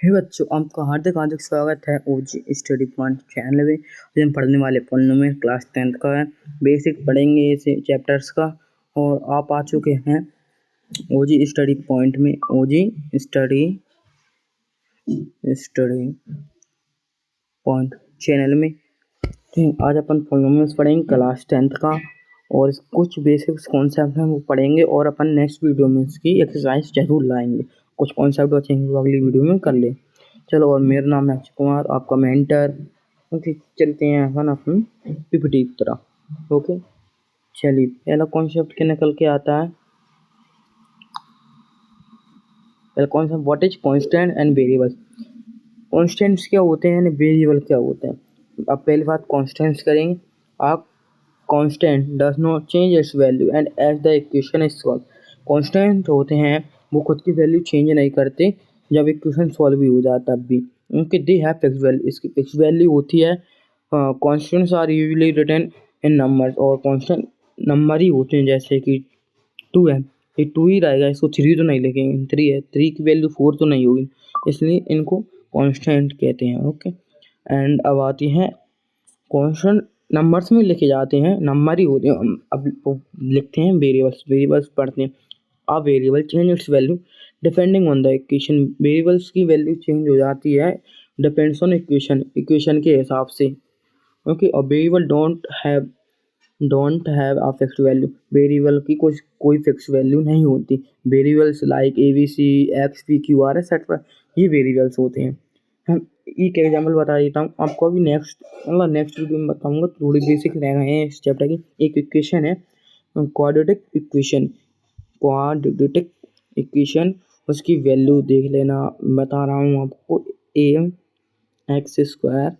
हे बच्चों, आपका हार्दिक हार्दिक स्वागत है ओजी स्टडी पॉइंट चैनल में। आज हम पढ़ने वाले पॉलिनोमियल क्लास 10th का है। बेसिक पढ़ेंगे इसे चैप्टर्स का। और आप आ चुके हैं ओजी स्टडी पॉइंट में, ओजी स्टडी पॉइंट चैनल में। आज अपन पॉलिनोमियल्स पढ़ेंगे क्लास 10th का, और कुछ बेसिक्स कॉन्सेप्ट हैं वो पढ़ेंगे, और अपन नेक्स्ट वीडियो में इसकी एक्सरसाइज जरूर लाएंगे। कुछ कॉन्सेप्ट बचेंगे वो अगली वीडियो में कर ले। चलो, और मेरा नाम है अक्षय कुमार, आपका मेंटर। ओके, चलते हैं अपन अपनी पीपीटी की तरह। ओके, चलिए, पहला कॉन्सेप्ट क्या निकल के आता है। पहला concept, what is constant and variable. Constants क्या होते हैं, वेरिएबल क्या होते हैं। अब पहली बात कांस्टेंट्स करेंगे। आप constant does not change its value and as the equation is solve. Constant होते हैं वो खुद की वैल्यू चेंज नहीं करते जब इक्वेशन सॉल्व भी हो जाता तब भी, क्योंकि दे हैव फिक्स वैल्यू। इसकी फिक्स वैल्यू होती है। Constants are usually written in numbers, और कांस्टेंट नंबर ही होते हैं। जैसे कि 2 है, ये 2 ही रहेगा, इसको 3 तो नहीं लिखेंगे। 3 है, 3 की वैल्यू 4 तो नहीं होगी, इसलिए इनको कांस्टेंट कहते हैं। ओके, एंड अब आती है कांस्टेंट नंबर्स में लिखे जाते हैं, नंबर ही होते हैं। अब लिखते हैं वेरिएबल्स। वेरिएबल्स पढ़ते हैं। A variable change its value depending on the equation. Variables की वैल्यू चेंज हो जाती है डिपेंड्स ऑन इक्वेशन के हिसाब से। ओके, और variable don't have a fixed value. Variable की कोई फिक्स वैल्यू नहीं होती। Variables like ABC, X, P, Q, R etcetera, ये वेरिएबल्स होते हैं। हम एक एग्जाम्पल बता देता हूँ आपको, अभी नेक्स्ट वीडियो में बताऊंगा। थोड़ी बेसिक रह गए हैं इस चैप्टर की। एक इक्वेशन है, क्वाड्रेटिक इक्वेशन, उसकी वैल्यू देख लेना। बता रहा हूँ आपको, ax²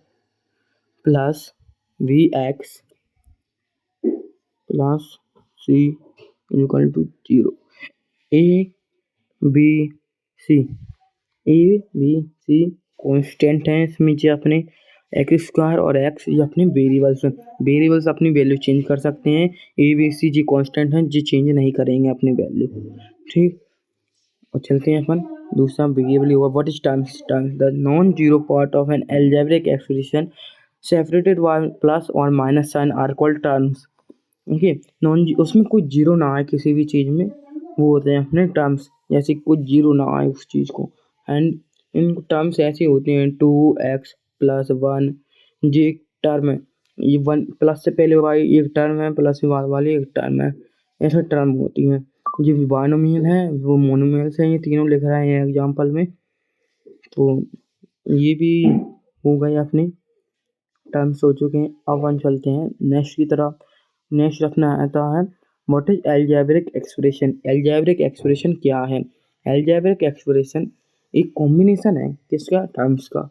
plus bx plus c equal to 0। ABC constant हैं। इसमें जो अपने x² और x ये अपने वेरिएबल्स हैं। वेरिएबल्स अपनी वैल्यू चेंज कर सकते हैं। ABC जी कॉन्स्टेंट हैं, जी चेंज नहीं करेंगे अपनी वैल्यू। ठीक, और चलते हैं अपन दूसरा वेरिएबल होगा what is times the non zero part of an algebraic expression separated by plus और minus sign are called terms. Okay, उसमें कोई जीरो ना आए किसी भी चीज़ में, वो होते हैं अपने टर्म्स। जैसे कुछ जीरो ना आए उस चीज़ को, एंड इन टर्म्स ऐसे होते हैं 2x प्लस 1। ये एक टर्म है, ये 1 प्लस से पहले वाली एक टर्म है, प्लस से बाद वाली एक टर्म है। ऐसे टर्म होती हैं। जो बाइनोमियल है वो मोनोमियल्स हैं, ये तीनों लिख रहे हैं एग्जाम्पल में। तो ये भी हो गए अपने टर्म्स हो चुके हैं। अब अपन चलते हैं नेक्स्ट की तरफ। नेक्स्ट रखना आता है what is algebraic expression. Algebraic expression क्या है। अलजेब्रिक एक्सप्रेशन एक कॉम्बिनेशन है किसका, टर्म्स का।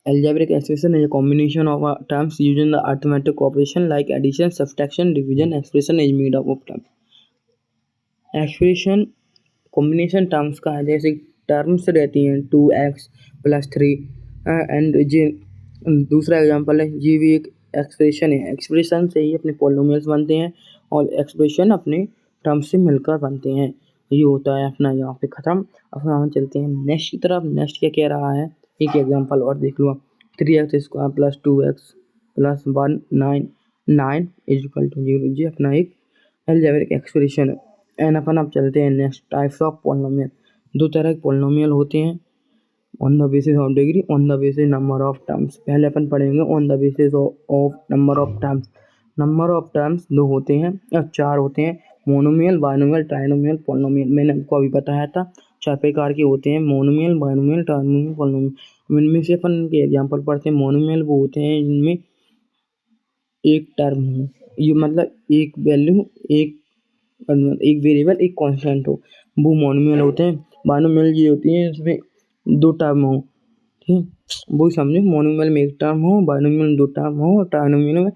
Algebraic expression is a combination of terms using the arithmetic operation like addition, subtraction, division. Expression is made up of terms. Expression combination terms का है। जैसे terms रहती हैं 2x प्लस 3, एंड जी दूसरा एग्जांपल है, ये भी एक एक्सप्रेशन है। एक्सप्रेशन से ही अपने पॉलिनोमियल्स बनते हैं, और एक्सप्रेशन अपने टर्म्स से मिलकर बनते हैं। ये होता है अपना यहाँ पे ख़त्म। अब हम चलते हैं नेक्स्ट की तरफ। नेक्स्ट क्या कह रहा है, एक एग्जांपल और देख लो। 3x² plus 2x plus 1 9 is equal to 0। जी अपना एक अलजेब्रिक एक्सप्रेशन है। एंड अपन अब चलते हैं नेक्स्ट टाइप्स ऑफ पॉलिनोमियल। 2 तरह के पॉलिनोमियल होते हैं, on the basis of degree, on the basis number of terms. पहले अपन पढ़ेंगे on the basis of number of terms. Number of terms 2 होते हैं या 4 होते हैं, मोनोमियल, बाइनोमियल, ट्राइनोमियल, पॉलिनोमियल। मैंने आपको अभी बताया था 4 प्रकार के होते हैं, मोनोमियल, बाइनोमियल, ट्राइनोमियल, पॉलिनोमियल। इनमें से अपन के एग्जाम्पल पढ़ते हैं। मोनोमियल वो होते हैं जिनमें एक टर्म हो, ये मतलब एक वैल्यू, एक वेरिएबल, एक कांस्टेंट हो, वो मोनोमियल होते हैं। बाइनोमियल ये होती हैं इसमें 2 टर्म हो। ठीक, वो समझो, मोनोमियल में एक टर्म हो, बाइनोमियल में 2 टर्म हो, ट्राइनोमियल में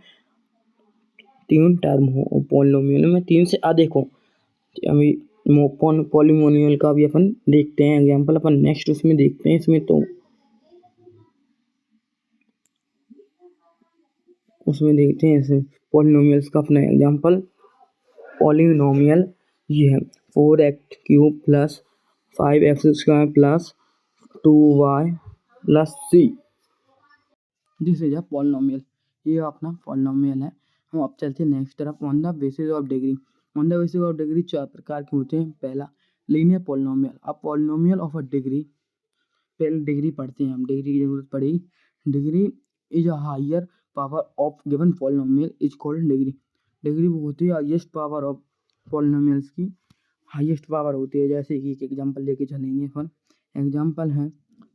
3 टर्म हो, और पॉलिनोमियल में 3 से अधिक हो। अभी पॉलीमोनियल का भी अपन देखते हैं एग्जाम्पल, अपन नेक्स्ट उसमें देखते हैं। इसमें तो उसमें देखते हैं इसमें पॉलिनोमियल्स का अपना एग्जाम्पल। पॉलिनोमियल ये है 4x³ plus 5x² plus 2y+c। This is a polynomial. ये अपना पॉलिनोमियल है। हम अब चलते हैं नेक्स्ट तरफ। On the basis of degree. On the basis of degree 4 प्रकार के होते हैं। पहला लीनियर पॉलिनोमियल। अब पॉलिनोमियल ऑफ अ डिग्री, पहले डिग्री पढ़ते हैं हम, डिग्री की जरूरत पड़ेगी। Degree is a higher power of given polynomial is called degree. Degree वो होती है हाईएस्ट पावर ऑफ पॉलिनोमियल्स की, हाईएस्ट पावर होती है। जैसे कि एक एग्जांपल लेके चलेंगे अपन। एग्जांपल है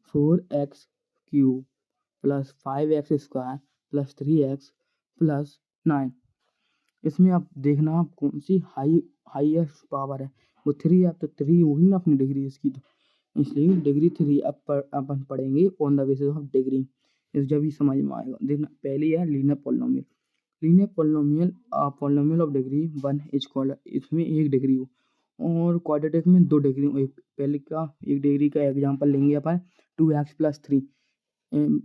4x³ + 5x² + 3x + 9। इसमें आप देखना आप कौन सी हाईएस्ट पावर है। वो 3 है तो 3 होगी ना अपनी डिग्री इसकी, तो इसलिए डिग्री 3 अपन पढ़ेंगे on the basis of degree. इस जब ही समझ में आएगा। देखना पहली है linear polynomial. Linear polynomial polynomial of degree 1 is called, इसमें एक डिग्री हो, और क्वाड्रेटिक में 2 डिग्री हो। पहले का एक डिग्री का एग्जांपल लेंगे अपन 2x + 3।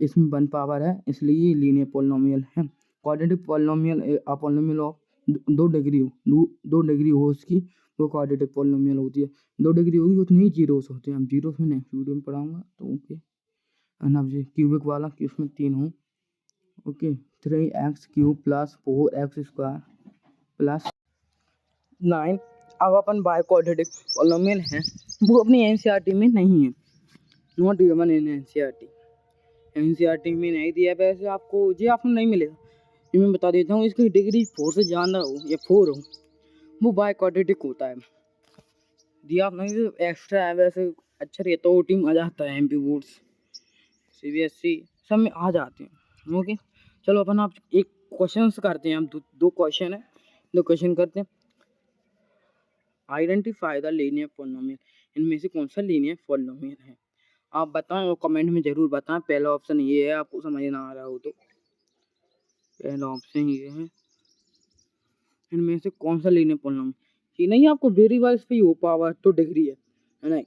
इसमें 1 पावर है इसलिए ये लीनियर पॉलिनोमियल है। Quadratic polynomial polynomial of 2 degree हो, 2 डिग्री हो उसकी, वो क्वाड्रेटिक पॉलिनोमियल होती है। 2 डिग्री होगी उतने ही जीरोस होते हैं। हम जीरोस में नेक्स्ट वीडियो में पढ़ाऊंगा, तो ओके। एंड अब ये क्यूबिक वाला कि उसमें 3 हो, ओके। 3x³ + 4x² + 9। अब अपन बाय क्वाड्रेटिक पॉलिनोमियल है, वो अपनी एनसीईआरटी में नहीं है, not given in NCERT. NCERT में नहीं दिया, वैसे आपको ये आपको नहीं मिलेगा। ये मैं बता देता हूँ, इसकी डिग्री 4 से ज़्यादा हो या 4 हो, वो बाय क्वाड्रेटिक होता है। दिया आप नहीं तो एक्स्ट्रा है, वैसे अच्छा रहता है, टीम आ जाता है। एमपी बोर्ड्स, सीबीएसई सब में आ जाते हैं। ओके चलो अपन आप एक क्वेश्चन करते हैं। हम दो क्वेश्चन है, 2 क्वेश्चन करते हैं। Identify the linear polynomial. इनमें से कौन सा लीनियर पॉलिनोमियल है, आप बताएं और कमेंट में जरूर बताएं। पहला ऑप्शन ये है, आपको समझ ना आ रहा हो तो पहला ऑप्शन ये है। इनमें से कौन सा लीनियर पॉलिनोमियल, ये नहीं आपको वेरिएबल्स पे हो पावर तो डिग्री है नहीं।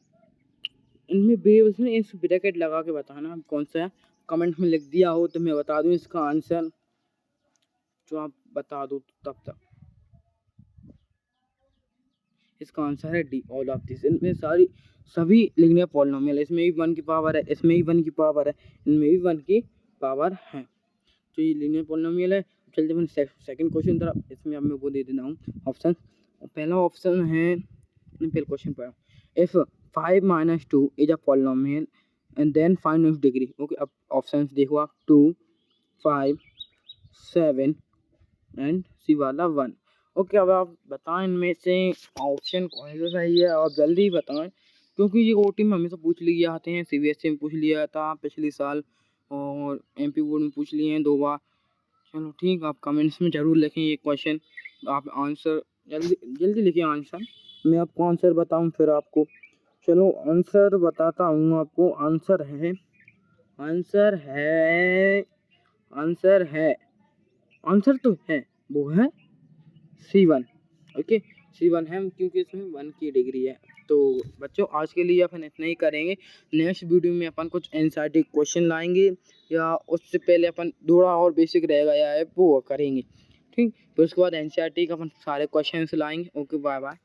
इनमें वेरिएबल्स में इस ब्रैकेट लगा के बताना कौन सा है। कमेंट में लिख दिया हो तो मैं बता दूं इसका आंसर, जो आप बता दो तब तक। इसका आंसर है डी, ऑल ऑफ दिस। इनमें सभी लीनियर पॉलिनोमियल, इसमें भी 1 की पावर है, इसमें भी 1 की पावर है, इनमें भी 1 की पावर है, तो ये लीनियर पॉलिनोमियल है। चलते हैं सेकंड क्वेश्चन तरफ। इसमें अब मैं वो दे देता हूँ ऑप्शन। पहला ऑप्शन है, पहले क्वेश्चन पढ़ा, if 5 - 2 is a polynomial and then find its degree. Okay अब ऑप्शन देखो आप, 2, 5, 7 एंड सी वाला 1। ओके अब आप बताएं इनमें से ऑप्शन कौन सा सही है, आप जल्दी बताएं, क्योंकि ये ओटी में हमेशा पूछ लिए आते हैं। सीबीएसई में पूछ लिया था पिछले साल, और एमपी बोर्ड में पूछ लिए हैं 2 बार। चलो ठीक, आप कमेंट्स में ज़रूर लिखें ये क्वेश्चन। आप आंसर जल्दी जल्दी लिखिए आंसर, मैं आपको आंसर बताऊं फिर आपको। चलो आंसर बताता हूँ आपको। आंसर है आंसर तो है, वो है C1। ओके C1 है, क्योंकि इसमें 1 की डिग्री है। तो बच्चों आज के लिए अपन इतना ही करेंगे। नेक्स्ट वीडियो में अपन कुछ एनसीईआरटी क्वेश्चन लाएंगे, या उससे पहले अपन थोड़ा और बेसिक रहेगा या वो करेंगे, ठीक। फिर उसके बाद एनसीईआरटी का अपन सारे क्वेश्चन लाएंगे। Okay bye bye.